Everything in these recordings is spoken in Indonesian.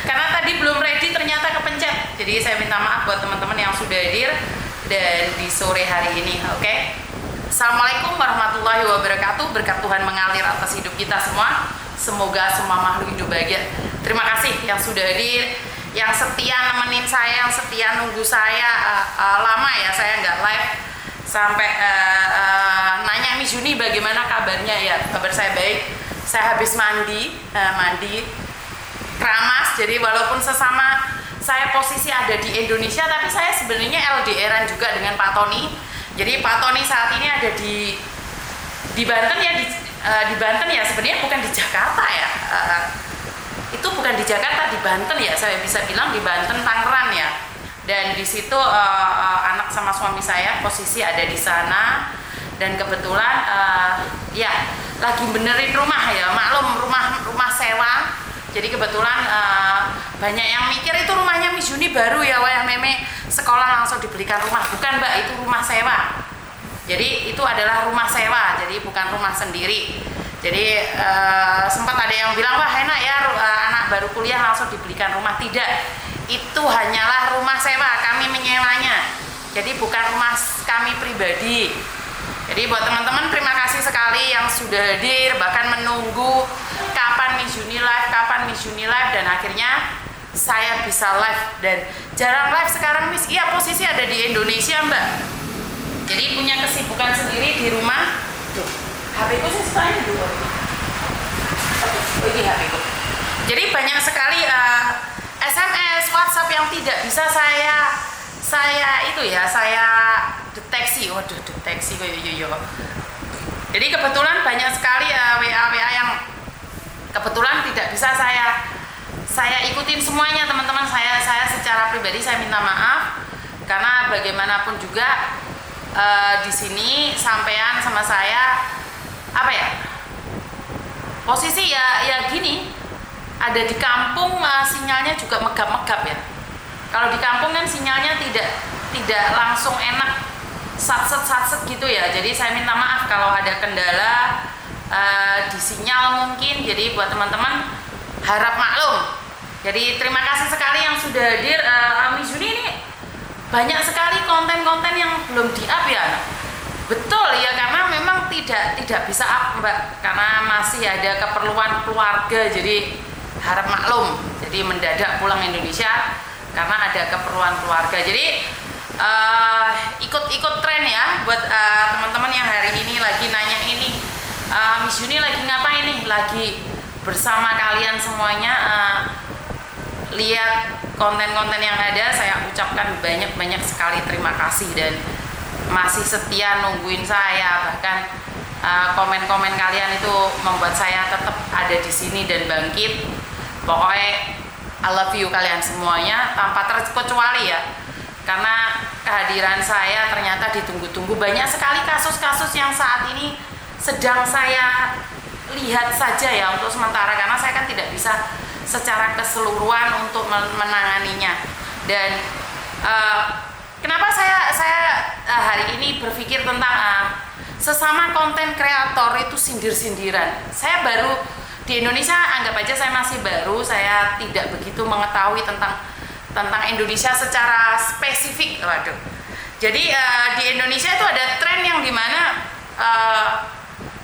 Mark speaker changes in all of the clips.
Speaker 1: Karena tadi belum ready ternyata kepencet. Jadi saya minta maaf buat teman-teman yang sudah hadir dan di sore hari ini. Oke. Assalamualaikum warahmatullahi wabarakatuh. Berkat Tuhan mengalir atas hidup kita semua. Semoga semua makhluk hidup bahagia. Terima kasih yang sudah hadir, yang setia nemenin saya, yang setia nunggu saya. Lama ya saya nggak live sampai nanya Miss Juni bagaimana kabarnya ya. Kabar saya baik. Saya habis mandi keramas. Jadi walaupun sesama saya posisi ada di Indonesia, tapi saya sebenarnya LDRan juga dengan Pak Tony. Jadi Pak Tony saat ini ada di Banten ya, di Banten ya, sebenarnya bukan di Jakarta ya. Itu bukan di Jakarta, di Banten ya, saya bisa bilang di Banten, Tangerang ya. Dan di situ anak sama suami saya posisi ada di sana, dan kebetulan ya lagi benerin rumah ya, maklum rumah sewa. Jadi kebetulan banyak yang mikir itu rumahnya Miss Juni baru ya, wah meme sekolah langsung dibelikan rumah. Bukan Mbak, itu rumah sewa. Jadi itu adalah rumah sewa, jadi bukan rumah sendiri. Jadi sempat ada yang bilang, wah enak ya anak baru kuliah langsung dibelikan rumah. Tidak, itu hanyalah rumah sewa, kami menyewanya. Jadi bukan rumah kami pribadi. Jadi buat teman-teman terima kasih sekali yang sudah hadir, bahkan menunggu kapan Miss Juni live, dan akhirnya saya bisa live. Dan jarang live sekarang Miss, iya posisi ada di Indonesia Mbak. Jadi punya kesibukan sendiri di rumah. Tuh, HP ku sih setelahnya dulu. Oh ini HP ku. Jadi banyak sekali SMS, WhatsApp yang tidak bisa saya deteksi. Waduh, deteksi kok yo. Jadi kebetulan banyak sekali WA yang kebetulan tidak bisa saya ikutin semuanya teman-teman. Saya secara pribadi saya minta maaf, karena bagaimanapun juga di sini sampean sama saya apa ya, posisi ya gini, ada di kampung sinyalnya juga megap-megap ya. Kalau di kampung kan sinyalnya tidak langsung enak, satset gitu ya. Jadi saya minta maaf kalau ada kendala di sinyal mungkin. Jadi buat teman-teman harap maklum. Jadi terima kasih sekali yang sudah hadir. Miss Juni ini banyak sekali konten-konten yang belum di-up ya. Betul ya, karena memang tidak bisa up Mbak, karena masih ada keperluan keluarga. Jadi harap maklum. Jadi mendadak pulang Indonesia karena ada keperluan keluarga. Jadi ikut tren ya buat teman-teman yang hari ini lagi nanya ini, Miss Juni lagi ngapain nih? Lagi bersama kalian semuanya. Lihat konten-konten yang ada, saya ucapkan banyak sekali terima kasih, dan masih setia nungguin saya. Bahkan komen-komen kalian itu membuat saya tetap ada di sini dan bangkit. Pokoknya I love you kalian semuanya tanpa terkecuali ya, karena kehadiran saya ternyata ditunggu-tunggu. Banyak sekali kasus-kasus yang saat ini sedang saya lihat saja ya untuk sementara, karena saya kan tidak bisa secara keseluruhan untuk menanganinya. Dan kenapa saya hari ini berpikir tentang sesama konten kreator itu sindir-sindiran. Saya baru di Indonesia, anggap aja saya masih baru, saya tidak begitu mengetahui tentang Indonesia secara spesifik. Waduh. Jadi di Indonesia itu ada tren yang dimana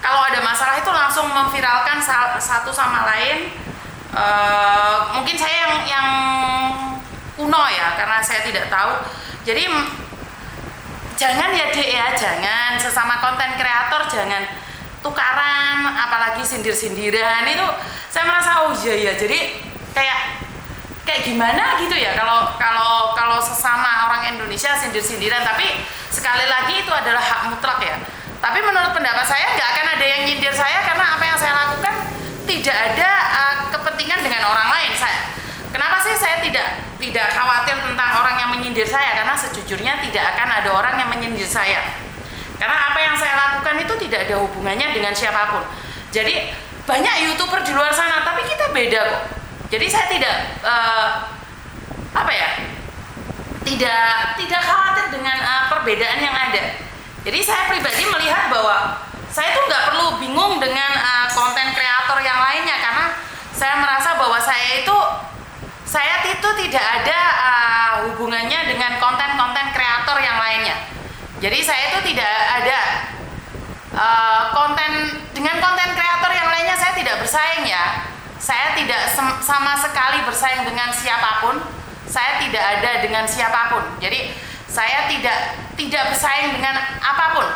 Speaker 1: kalau ada masalah itu langsung memviralkan satu sama lain. Mungkin saya yang kuno ya, karena saya tidak tahu. Jadi jangan ya Dek ya, jangan sesama konten kreator jangan tukaran, apalagi sindir-sindiran. Itu saya merasa oh iya ya, jadi kayak gimana gitu ya kalau sesama orang Indonesia sindir-sindiran. Tapi sekali lagi itu adalah hak mutlak ya. Tapi menurut pendapat saya nggak akan ada yang nyindir saya, karena apa yang saya lakukan tidak ada kepentingan dengan orang lain. Kenapa sih saya tidak khawatir tentang orang yang menyindir saya? Karena sejujurnya tidak akan ada orang yang menyindir saya. Karena apa yang saya lakukan itu tidak ada hubungannya dengan siapapun. Jadi banyak YouTuber di luar sana, tapi kita beda kok. Jadi saya tidak tidak khawatir dengan perbedaan yang ada. Jadi saya pribadi melihat bahwa saya tuh nggak perlu bingung dengan konten kreator yang lainnya, karena saya merasa bahwa saya itu tidak ada hubungannya dengan konten-konten kreator yang lainnya. Jadi saya itu tidak ada dengan konten kreator yang lainnya, saya tidak bersaing ya. Saya tidak sama sekali bersaing dengan siapapun. Saya tidak ada dengan siapapun. Jadi saya tidak bersaing dengan apapun.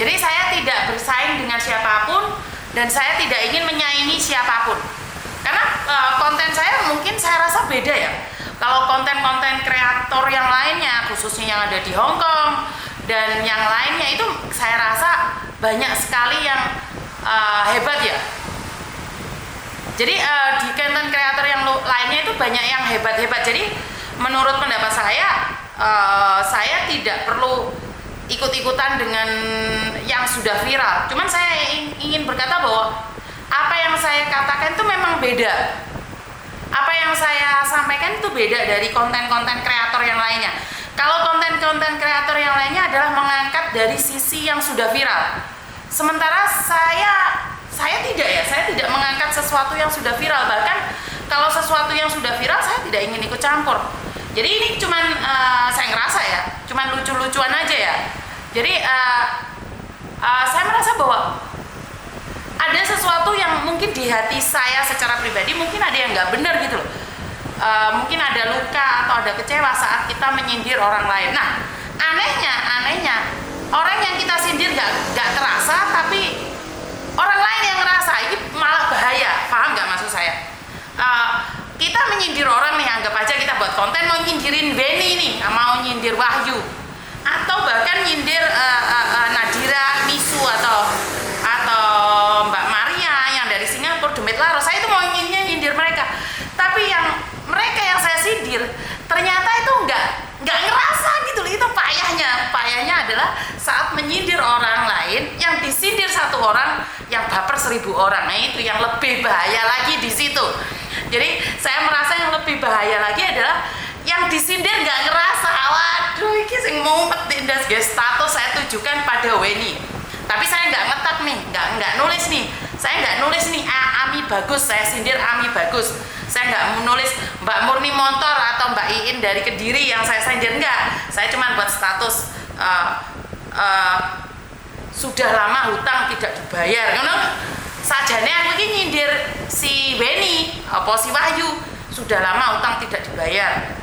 Speaker 1: Jadi saya tidak bersaing dengan siapapun dan saya tidak ingin menyaingi siapapun. Karena konten saya mungkin saya rasa beda ya. Kalau konten-konten kreator yang lainnya, khususnya yang ada di Hong Kong dan yang lainnya, itu saya rasa banyak sekali yang hebat ya. Jadi di konten kreator yang lainnya itu banyak yang hebat-hebat. Jadi menurut pendapat saya tidak perlu ikut-ikutan dengan yang sudah viral. Cuman saya ingin berkata bahwa apa yang saya katakan itu memang beda. Apa yang saya sampaikan itu beda dari konten-konten kreator yang lainnya. Kalau konten-konten kreator yang lainnya adalah mengangkat dari sisi yang sudah viral. Sementara saya tidak ya, saya tidak mengangkat sesuatu yang sudah viral. Bahkan kalau sesuatu yang sudah viral saya tidak ingin ikut campur. Jadi ini cuman saya ngerasa ya, cuman lucu-lucuan aja ya. Jadi saya merasa bahwa ada sesuatu yang mungkin di hati saya secara pribadi mungkin ada yang nggak benar gitu loh. Mungkin ada luka atau ada kecewa saat kita menyindir orang lain. Nah, anehnya orang yang kita sindir nggak terasa, tapi orang lain yang ngerasa. Ini malah bahaya, paham nggak maksud saya? Kita menyindir orang nih, anggap aja kita buat konten mau nyindirin Benny nih, mau nyindir Wahyu, atau bahkan nyindir Nadira, Misu atau Mbak Maria yang dari Singapura, Demit Laro. Saya itu mau nyindir mereka, tapi yang mereka yang saya sindir ternyata itu nggak ngerasa gitu loh. Itu payahnya adalah saat menyindir orang lain, yang disindir satu orang, yang baper 1000 orang. Nah itu yang lebih bahaya lagi di situ. Jadi saya merasa yang lebih bahaya lagi adalah yang disindir nggak ngerasa. Waduh, ini sing mumpet tindas guys, status saya tujukan pada Weni. Tapi saya nggak ngetak nih, nggak nulis nih. Saya nggak nulis nih Ami bagus, saya sindir Ami bagus. Saya nggak menulis Mbak Murni Montor atau Mbak Iin dari Kediri yang saya sindir, enggak. Saya cuma buat status sudah lama hutang tidak dibayar. Sajane aku ini nyindir si Benny, apa si Wahyu, sudah lama hutang tidak dibayar.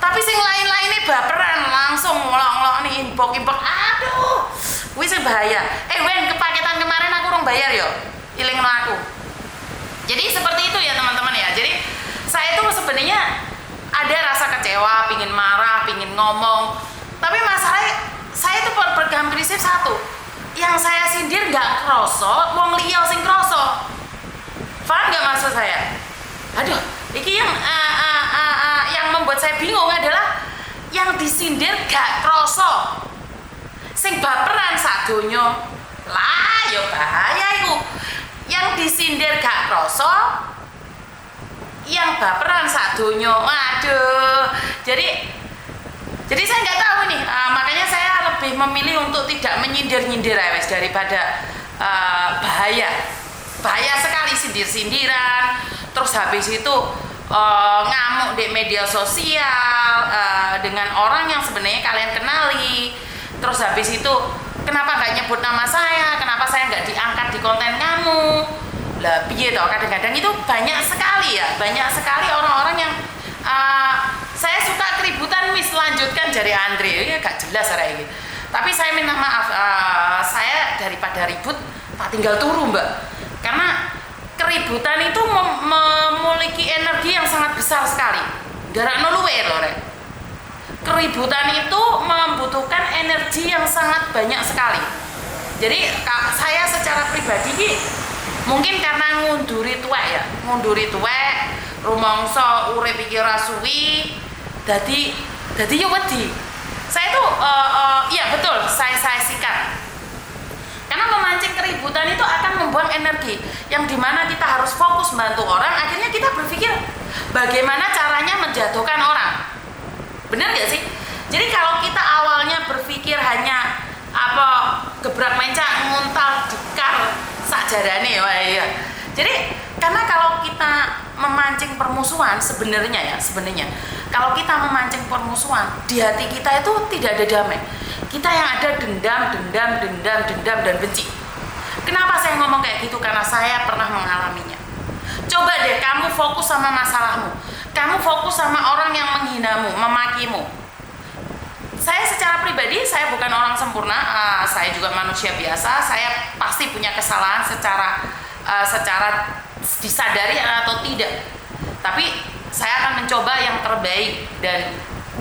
Speaker 1: Tapi sing lain-lainnya baperan langsung ngolong-ngolong nih inbox. Aduh, wis bahaya. Wen, kepaketan kemarin aku urung bayar yo. Ilingno aku. Jadi seperti itu ya teman-teman ya. Jadi saya itu sebenarnya ada rasa kecewa, pingin marah, pingin ngomong. Tapi masalahnya saya itu berpegang prinsip satu. Yang saya sindir nggak kroso, wong liya sing kroso. Paham nggak maksud saya? Aduh, ini yang membuat saya bingung adalah yang disindir gak kroso. Sing baperan sadonyo. Lah, ya bahaya itu. Yang disindir gak kroso, yang baperan sadonyo. Waduh. Jadi saya nggak tahu nih. Makanya saya lebih memilih untuk tidak menyindir-nyindir wes daripada bahaya sekali sindir-sindiran. Terus habis itu ngamuk di media sosial dengan orang yang sebenarnya kalian kenali. Terus habis itu kenapa nggak nyebut nama saya, kenapa saya nggak diangkat di konten kamu lah, piye toh. Kadang-kadang itu banyak sekali orang-orang yang saya suka keributan wis lanjutkan jari Andre, ya gak jelas arah ini. Tapi saya minta maaf, saya daripada ribut tak tinggal turu mbak, karena keributan itu memiliki energi yang sangat besar sekali. Garakno luwe lho rek. Keributan itu membutuhkan energi yang sangat banyak sekali. Jadi saya secara pribadi mungkin karena ngunduri tuwek, rumangsa urip iki ora suwi, dadi ya wedi. Saya tuh iya betul, saya sikat. Karena memancing keributan itu akan membuang energi yang dimana kita harus fokus bantu orang, akhirnya kita berpikir bagaimana caranya menjatuhkan orang. Benar gak sih? Jadi kalau kita awalnya berpikir hanya gebrak mencak nguntal dikar sakjarane, wah iya. Jadi karena kalau kita memancing permusuhan sebenarnya kalau kita memancing permusuhan di hati kita itu tidak ada damai. Kita yang ada dendam dan benci. Kenapa saya ngomong kayak gitu? Karena saya pernah mengalaminya. Coba deh kamu fokus sama masalahmu. Kamu fokus sama orang yang menghinamu, memakimu. Saya secara pribadi, saya bukan orang sempurna. Saya juga manusia biasa. Saya pasti punya kesalahan secara disadari atau tidak. Tapi saya akan mencoba yang terbaik dan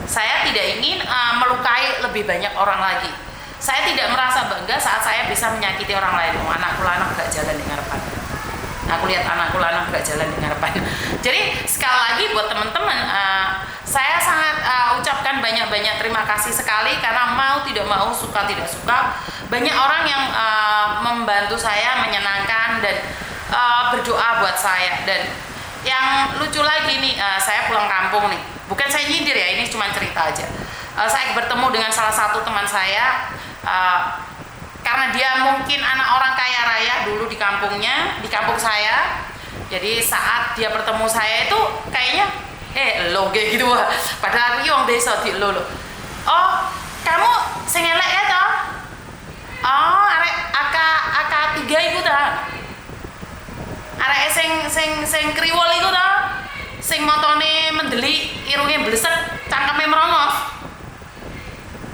Speaker 1: saya tidak ingin melukai lebih banyak orang lagi. Saya tidak merasa bangga saat saya bisa menyakiti orang lain. Anakku lanang gak jalan di ngarepan. Aku lihat anakku lanang gak jalan di ngarepan. Jadi sekali lagi buat teman-teman, saya sangat ucapkan banyak-banyak terima kasih sekali karena mau tidak mau, suka tidak suka, banyak orang yang membantu saya, menyenangkan dan berdoa buat saya. Dan yang lucu lagi nih, saya pulang kampung nih, bukan saya nyindir ya, ini cuma cerita aja. Saya bertemu dengan salah satu teman saya, karena dia mungkin anak orang kaya raya dulu di kampungnya, di kampung saya. Jadi saat dia bertemu saya itu kayaknya lo kayak gitu, padahal aku wong desa di lo. Oh, kamu sing elek ya toh? Oh, arek AK3 iku ta? Arek sing kriwol iku to, sing motone mendeli, irunge blesek, cangkeme merongos.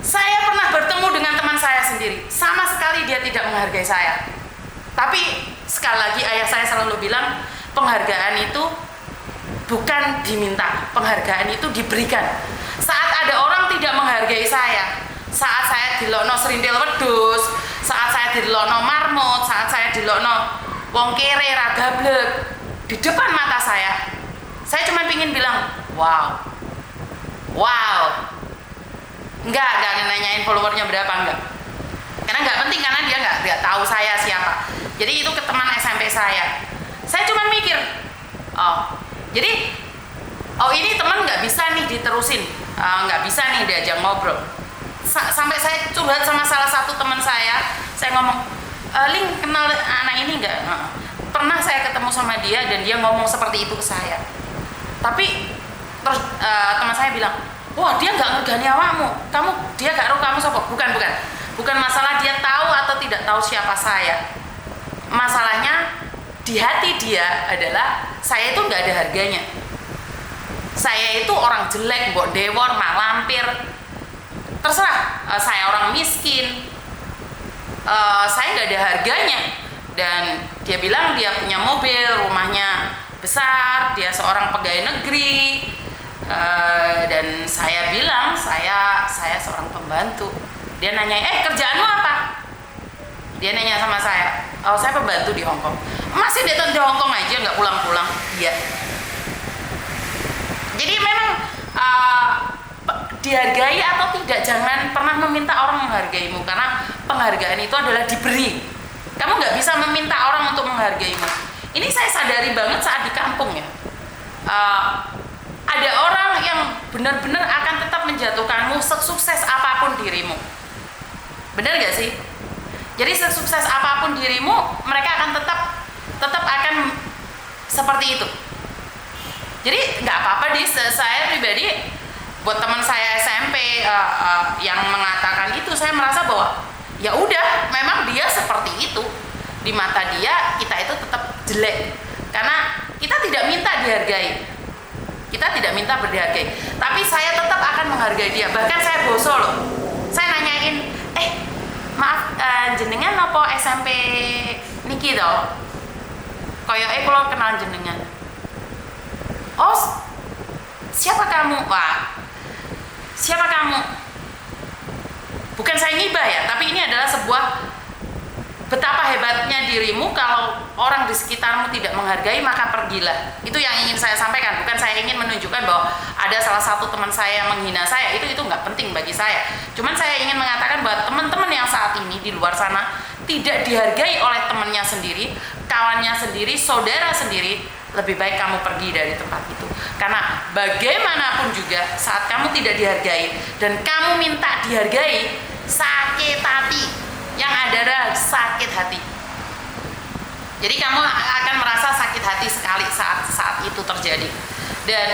Speaker 1: Saya pernah bertemu dengan teman saya sendiri, sama sekali dia tidak menghargai saya. Tapi sekali lagi ayah saya selalu bilang, penghargaan itu bukan diminta, penghargaan itu diberikan. Saat ada orang tidak menghargai saya, saat saya dilokno serintil wedhus, saat saya dilokno marmut, saat saya dilokno wong kere ra gablek di depan mata saya cuma pingin bilang wow. Enggak nanyain followernya berapa, enggak, karena nggak penting, karena dia nggak tahu saya siapa. Jadi itu ke teman SMP saya cuma mikir, ini teman nggak bisa nih diterusin, nggak bisa nih diajak ngobrol. Sampai saya curhat sama salah satu teman saya ngomong, Ling, kenal anak ini enggak? Pernah saya ketemu sama dia dan dia ngomong seperti itu ke saya. Tapi terus teman saya bilang, wah dia nggak ngergani awakmu, dia gak tahu kamu siapa. Bukan masalah dia tahu atau tidak tahu siapa saya. Masalahnya di hati dia adalah saya itu nggak ada harganya. Saya itu orang jelek, mbok dewor, mak lampir, terserah. Saya orang miskin, saya nggak ada harganya. Dan dia bilang dia punya mobil, rumahnya besar, dia seorang pegawai negeri, dan saya bilang saya seorang pembantu. Dia nanya, kerjaanmu apa? Dia nanya sama saya, saya pembantu di Hongkong. Masih datang di Hongkong aja, nggak pulang-pulang. Iya. Jadi memang dihargai atau tidak, jangan pernah meminta orang menghargaimu, karena penghargaan itu adalah diberi. Kamu nggak bisa meminta orang untuk menghargaimu. Ini saya sadari banget saat di kampung ya. Ada orang yang benar-benar akan tetap menjatuhkanmu sesukses apapun dirimu. Benar nggak sih? Jadi sesukses apapun dirimu, mereka akan tetap akan seperti itu. Jadi nggak apa-apa saya pribadi, buat teman saya SMP yang mengatakan itu, saya merasa bahwa ya udah, memang dia seperti itu. Di mata dia, kita itu tetap jelek karena kita tidak minta dihargai, kita tidak minta berdihargai, tapi saya tetap akan menghargai dia. Bahkan saya boso loh, saya nanyain, maaf, jenengan apa SMP niki toh? Koyoke kula kenal jenengan. Oh, siapa kamu? Wah, siapa kamu? Bukan saya ngibah ya, tapi ini adalah sebuah betapa hebatnya dirimu. Kalau orang di sekitarmu tidak menghargai, maka pergilah. Itu yang ingin saya sampaikan. Bukan saya ingin menunjukkan bahwa ada salah satu teman saya yang menghina saya. Itu nggak penting bagi saya. Cuman saya ingin mengatakan bahwa teman-teman yang saat ini di luar sana tidak dihargai oleh temannya sendiri, kawannya sendiri, saudara sendiri, lebih baik kamu pergi dari tempat itu. Karena bagaimanapun juga saat kamu tidak dihargai dan kamu minta dihargai, sakit hati. Yang ada adalah sakit hati. Jadi kamu akan merasa sakit hati sekali saat itu terjadi. Dan